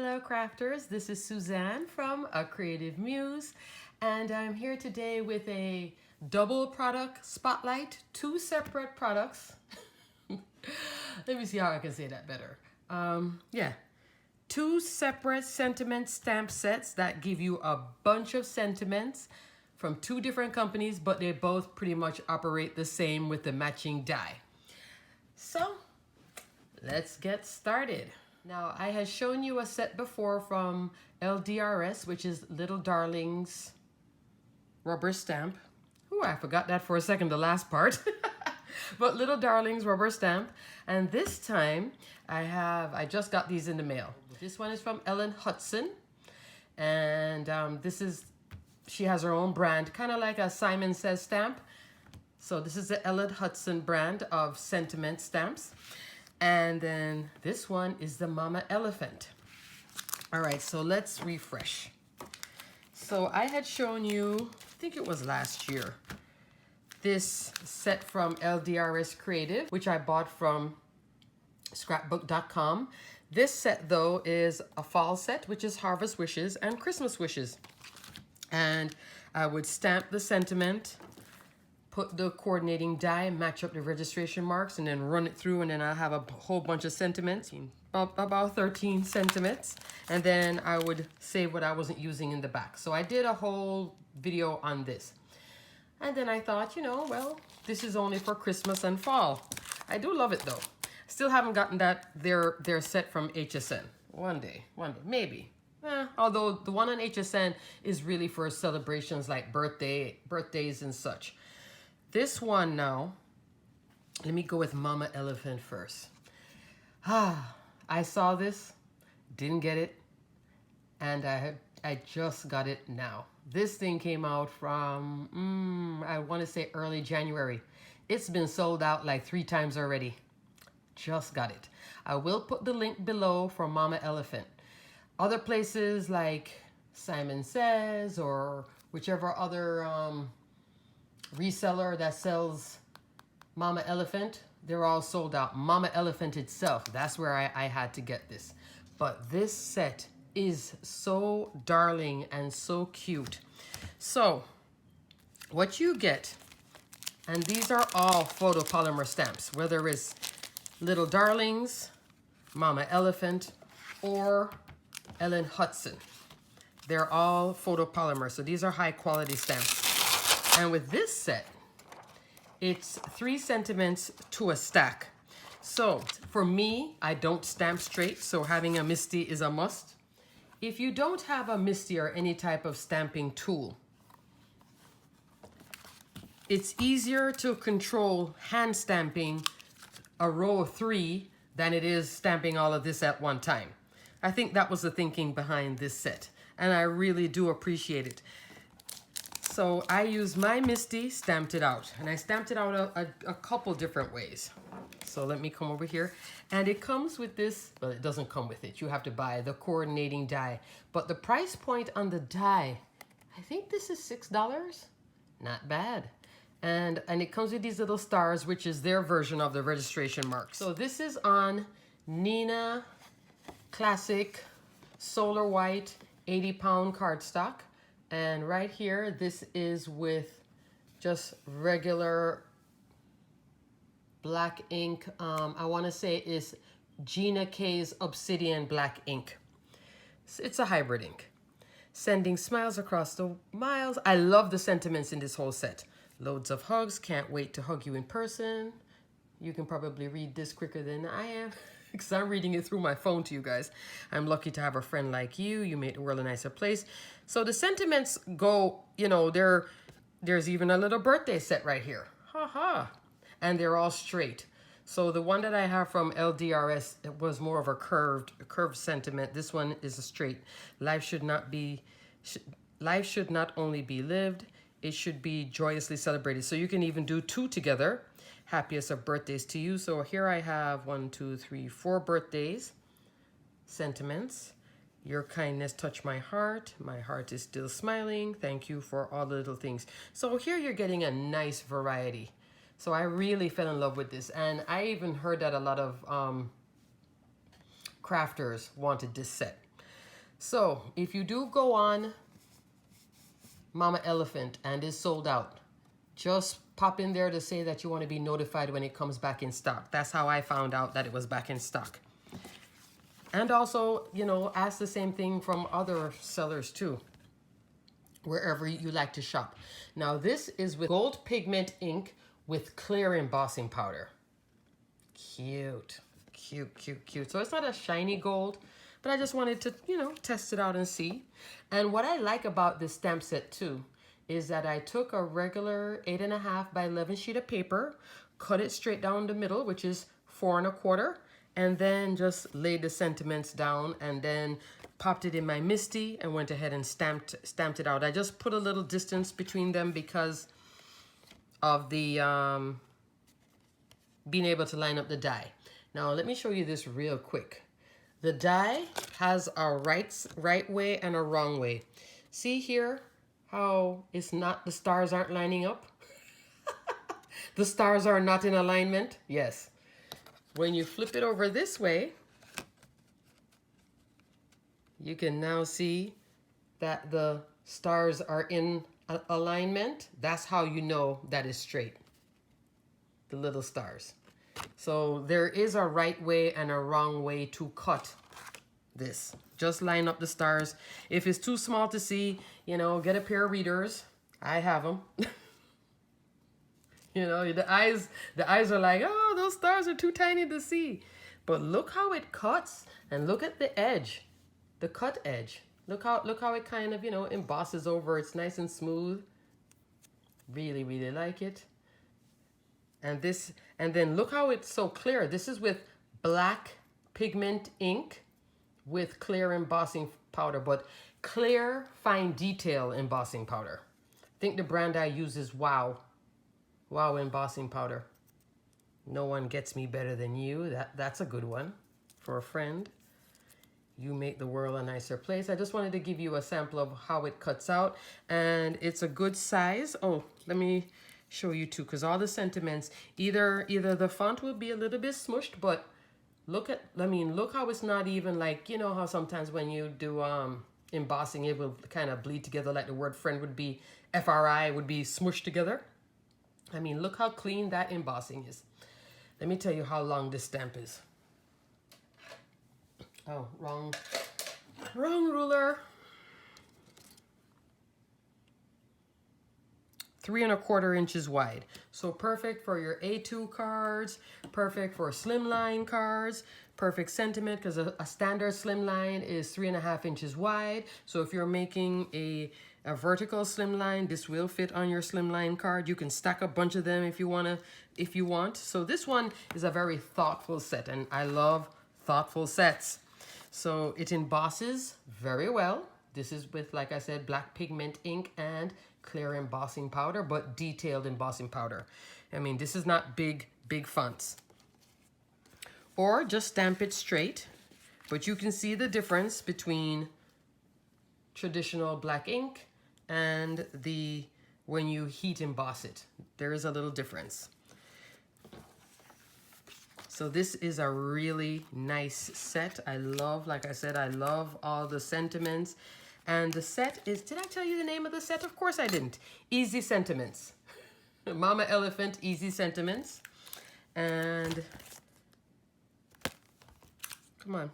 Hello crafters, this is Suzanne from A Creative Muse, and I'm here today with a double product spotlight, two separate products. Let me see how I can say that better. Two separate sentiment stamp sets that give you a bunch of sentiments from two different companies, but they both pretty much operate the same with the matching die. So let's get started. Now, I had shown you a set before from LDRS, which is Little Darlings rubber stamp. Ooh, I forgot that for a second, the last part. But Little Darlings rubber stamp. And this time, I just got these in the mail. This one is from Ellen Hutson. And she has her own brand, kind of like a Simon Says stamp. So this is the Ellen Hutson brand of sentiment stamps. And then this one is the Mama Elephant. All right, so let's refresh. So I had shown you, I think it was last year, this set from LDRS Creative, which I bought from scrapbook.com. This set though is a fall set, which is Harvest Wishes and Christmas Wishes. And I would stamp the sentiment, put the coordinating die, match up the registration marks, and then run it through, and then I'll have a whole bunch of sentiments, about 13 sentiments, and then I would save what I wasn't using in the back. So I did a whole video on this. And then I thought, well, this is only for Christmas and fall. I do love it though. Still haven't gotten their set from HSN. One day, maybe. Although the one on HSN is really for celebrations like birthdays and such. This one now, let me go with Mama Elephant first. I saw this, didn't get it, and I just got it now. This thing came out from, I want to say early January. It's been sold out like 3 times already. Just got it. I will put the link below for Mama Elephant. Other places like Simon Says or whichever other reseller that sells Mama Elephant, they're all sold out. Mama Elephant itself, that's where I had to get this. But this set is so darling and so cute. So what you get, and these are all photopolymer stamps, whether it's Little Darlings, Mama Elephant, or Ellen Hutson. They're all photopolymer, so these are high quality stamps. And with this set, it's 3 sentiments to a stack. So for me, I don't stamp straight, so having a MISTI is a must. If you don't have a MISTI or any type of stamping tool, it's easier to control hand stamping a row of 3 than it is stamping all of this at one time. I think that was the thinking behind this set, and I really do appreciate it. So I used my MISTI, stamped it out, and I stamped it out a couple different ways. So let me come over here, and it comes with this, well, it doesn't come with it. You have to buy the coordinating die, but the price point on the die, I think this is $6. Not bad. And it comes with these little stars, which is their version of the registration mark. So this is on Nina Classic Solar White 80-pound cardstock. And right here, this is with just regular black ink. I want to say it's Gina K's Obsidian Black ink. It's a hybrid ink. Sending smiles across the miles. I love the sentiments in this whole set. Loads of hugs. Can't wait to hug you in person. You can probably read this quicker than I am, because I'm reading it through my phone to you guys. I'm lucky to have a friend like you. You made the world a nicer place. So the sentiments go, there's even a little birthday set right here. And they're all straight. So the one that I have from LDRS, it was more of a curved sentiment. This one is a straight. Life should not only be lived, it should be joyously celebrated. So you can even do 2 together. Happiest of birthdays to you. So here I have 1, 2, 3, 4 birthdays. Sentiments. Your kindness touched my heart. My heart is still smiling. Thank you for all the little things. So here you're getting a nice variety. So I really fell in love with this. And I even heard that a lot of crafters wanted this set. So if you do go on Mama Elephant and is sold out, just pop in there to say that you want to be notified when it comes back in stock. That's how I found out that it was back in stock. And also, you know, ask the same thing from other sellers too, wherever you like to shop. Now this is with gold pigment ink with clear embossing powder. Cute, cute, cute, cute. So it's not a shiny gold, but I just wanted to, you know, test it out and see. And what I like about this stamp set too is that I took a regular 8.5 by 11 sheet of paper, cut it straight down the middle, which is 4 1/4, and then just laid the sentiments down and then popped it in my MISTI and went ahead and stamped it out. I just put a little distance between them because of the being able to line up the die. Now let me show you this real quick. The die has a right way and a wrong way. See here how it's not, the stars aren't lining up? The stars are not in alignment? Yes. When you flip it over this way, you can now see that the stars are in alignment. That's how you know that is straight. The little stars. So there is a right way and a wrong way to cut this. Just line up the stars. If it's too small to see, you know, get a pair of readers. I have them. You know, the eyes are like, oh, those stars are too tiny to see. But look how it cuts, and look at the edge, the cut edge. Look how it kind of, you know, embosses over. It's nice and smooth. Really, really like it. And then look how it's so clear. This is with black pigment ink with clear embossing powder, but clear fine detail embossing powder. I think the brand I use is Wow embossing powder. No one gets me better than you. That's a good one for a friend. You make the world a nicer place. I just wanted to give you a sample of how it cuts out, and it's a good size. Oh, let me show you too, because all the sentiments, either the font will be a little bit smushed, but look how it's not even like, you know how sometimes when you do embossing, it will kind of bleed together, like the word friend would be, FRI would be smushed together. I mean, look how clean that embossing is. Let me tell you how long this stamp is. Oh, wrong ruler. 3 1/4 inches wide. So perfect for your A2 cards, perfect for slimline cards, perfect sentiment, because a standard slimline is 3.5 inches wide. So if you're making a vertical slimline, this will fit on your slimline card. You can stack a bunch of them if you want. So this one is a very thoughtful set, and I love thoughtful sets. So it embosses very well. This is with, like I said, black pigment ink and clear embossing powder, but detailed embossing powder. I mean, this is not big fonts. Or just stamp it straight, but you can see the difference between traditional black ink and when you heat emboss it. There is a little difference. So this is a really nice set. I love, like I said, I love all the sentiments. And the set is, did I tell you the name of the set? Of course I didn't. Easy Sentiments. Mama Elephant Easy Sentiments. And, come on.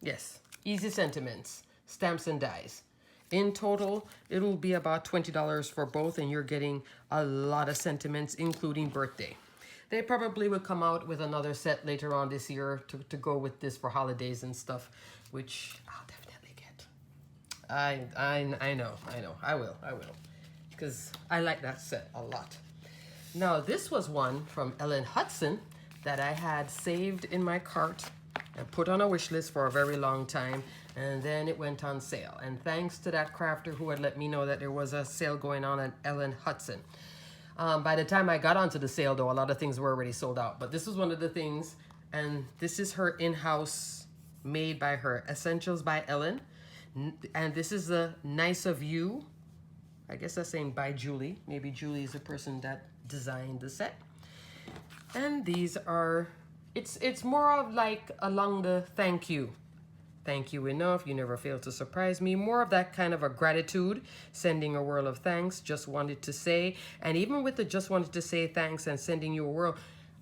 Yes, Easy Sentiments, stamps and dies. In total, it'll be about $20 for both, and you're getting a lot of sentiments, including birthday. They probably will come out with another set later on this year to go with this for holidays and stuff, which I'll definitely get. I know, I will, because I like that set a lot. Now, this was one from Ellen Hutson that I had saved in my cart and put on a wish list for a very long time, and then it went on sale. And thanks to that crafter who had let me know that there was a sale going on at Ellen Hutson. By the time I got onto the sale, though, a lot of things were already sold out. But this was one of the things, and this is her in-house, made by her, Essentials by Ellen. And this is the Nice of You. I guess that's saying by Julie. Maybe Julie is the person that designed the set. And these are, it's more of like along the thank you. Thank you enough. You never fail to surprise me. More of that kind of a gratitude, sending a whirl of thanks. Just wanted to say, and even with the just wanted to say thanks and sending you a whirl,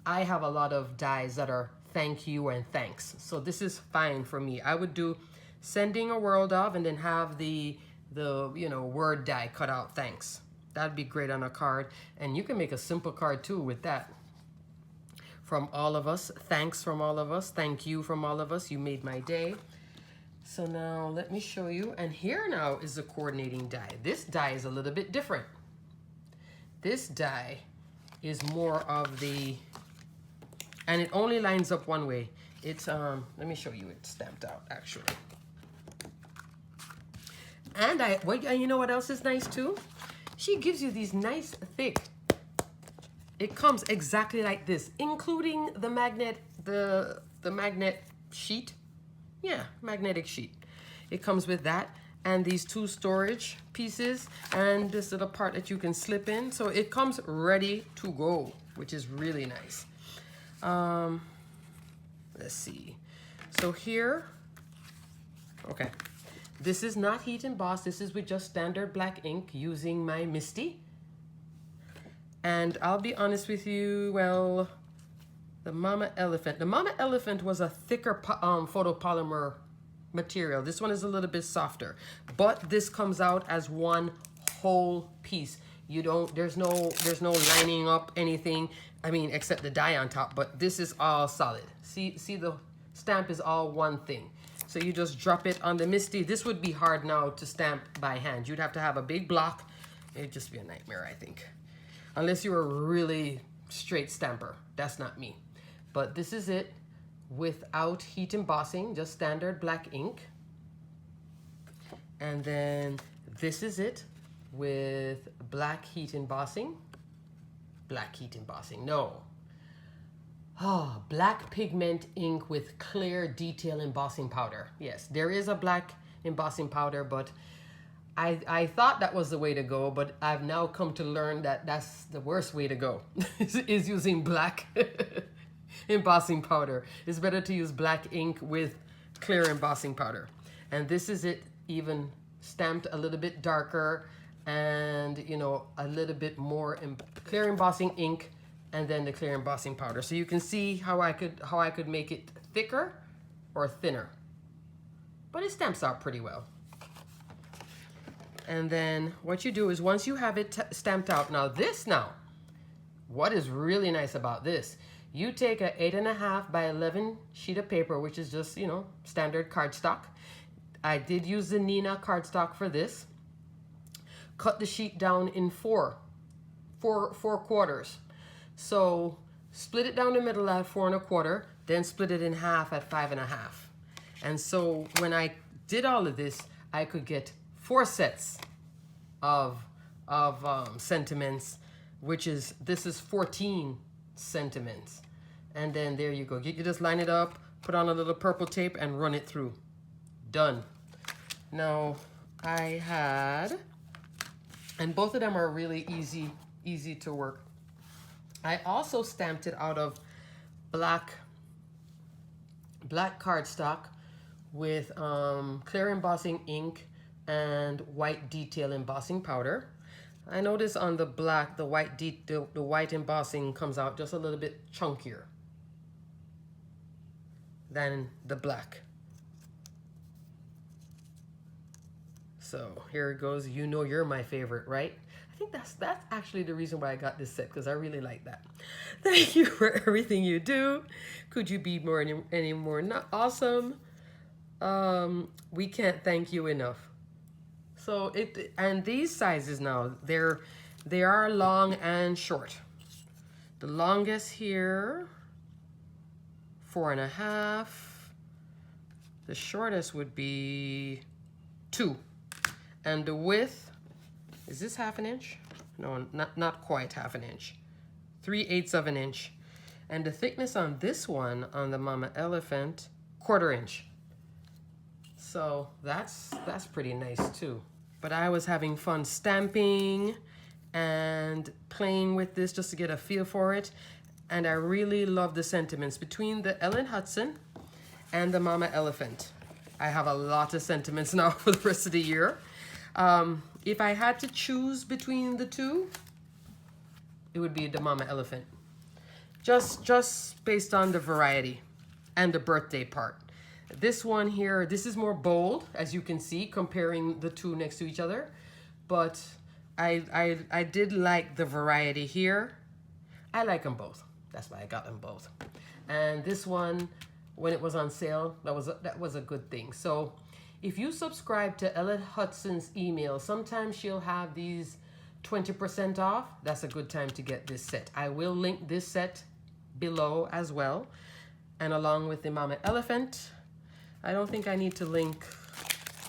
I have a lot of dies that are thank you and thanks. So this is fine for me. I would do sending a whirl of and then have the word die cut out thanks. That'd be great on a card. And you can make a simple card too with that. From all of us, thanks from all of us, thank you from all of us. You made my day. So now let me show you, and here now is the coordinating die. This die is a little bit different. This die is more of the, and it only lines up one way. It's, let me show you it stamped out actually. And you know what else is nice too? She gives you these nice thick, it comes exactly like this, including the magnet, the magnet sheet. Yeah, magnetic sheet. It comes with that and these two storage pieces and this little part that you can slip in. So it comes ready to go, which is really nice. Let's see. So here, okay. This is not heat embossed. This is with just standard black ink using my Misty. And I'll be honest with you, well, the Mama Elephant was a thicker photopolymer material. This one is a little bit softer, but this comes out as one whole piece. There's no lining up anything. I mean, except the die on top, but this is all solid. See the stamp is all one thing. So you just drop it on the Misty. This would be hard now to stamp by hand. You'd have to have a big block. It'd just be a nightmare, I think. Unless you were a really straight stamper. That's not me. But this is it without heat embossing, just standard black ink. And then this is it with black heat embossing. Black heat embossing, no. Oh, black pigment ink with clear detail embossing powder. Yes, there is a black embossing powder, but I thought that was the way to go, but I've now come to learn that that's the worst way to go, is using black embossing powder. It's better to use black ink with clear embossing powder. And this is it, even stamped a little bit darker and, you know, a little bit more clear embossing ink and then the clear embossing powder. So you can see how I could make it thicker or thinner. But it stamps out pretty well. And then what you do is once you have it stamped out, what is really nice about this, you take a 8.5 by 11 sheet of paper, which is just, you know, standard cardstock. I did use the Nina cardstock for this. Cut the sheet down in four quarters. So split it down the middle at 4 1/4, then split it in half at 5.5. And so when I did all of this, I could get 4 sets of sentiments, this is 14 sentiments. And then there you go. You just line it up, put on a little purple tape and run it through. Done. Now I had, and both of them are really easy to work. I also stamped it out of black cardstock with clear embossing ink and white detail embossing powder. I notice on the black, the white embossing comes out just a little bit chunkier than the black. So here it goes. You know you're my favorite, right? I think that's actually the reason why I got this set, because I really like that. Thank you for everything you do. Could you be any more not awesome? We can't thank you enough. So and these sizes now, they are long and short. The longest here, 4.5. The shortest would be 2. And the width, is this 1/2 inch? No, not quite 1/2 inch. 3/8 of an inch. And the thickness on this one, on the Mama Elephant, 1/4 inch. So that's pretty nice too. But I was having fun stamping and playing with this just to get a feel for it. And I really love the sentiments between the Ellen Hutson and the Mama Elephant. I have a lot of sentiments now for the rest of the year. If I had to choose between the two, it would be the Mama Elephant. Just based on the variety and the birthday part. This one here, this is more bold, as you can see, comparing the two next to each other. But I did like the variety here. I like them both. That's why I got them both. And this one, when it was on sale, that was a good thing. So if you subscribe to Ellen Hutson's email, sometimes she'll have these 20% off. That's a good time to get this set. I will link this set below as well. And along with the Mama Elephant, I don't think I need to link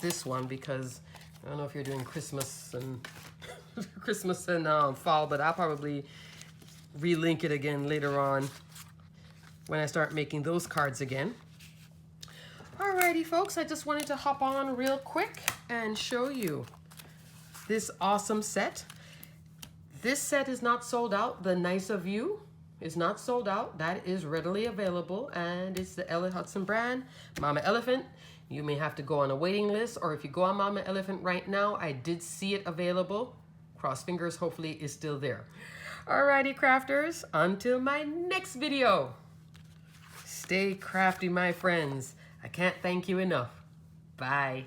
this one because I don't know if you're doing Christmas and fall, but I'll probably relink it again later on when I start making those cards again. Alrighty, folks, I just wanted to hop on real quick and show you this awesome set. This set is not sold out. The Nice of You is not sold out. That is readily available, and it's the Ellen Hutson brand, Mama Elephant. You may have to go on a waiting list, or if you go on Mama Elephant right now, I did see it available. Cross fingers, hopefully it's still there. Alrighty, crafters, until my next video. Stay crafty, my friends. I can't thank you enough. Bye.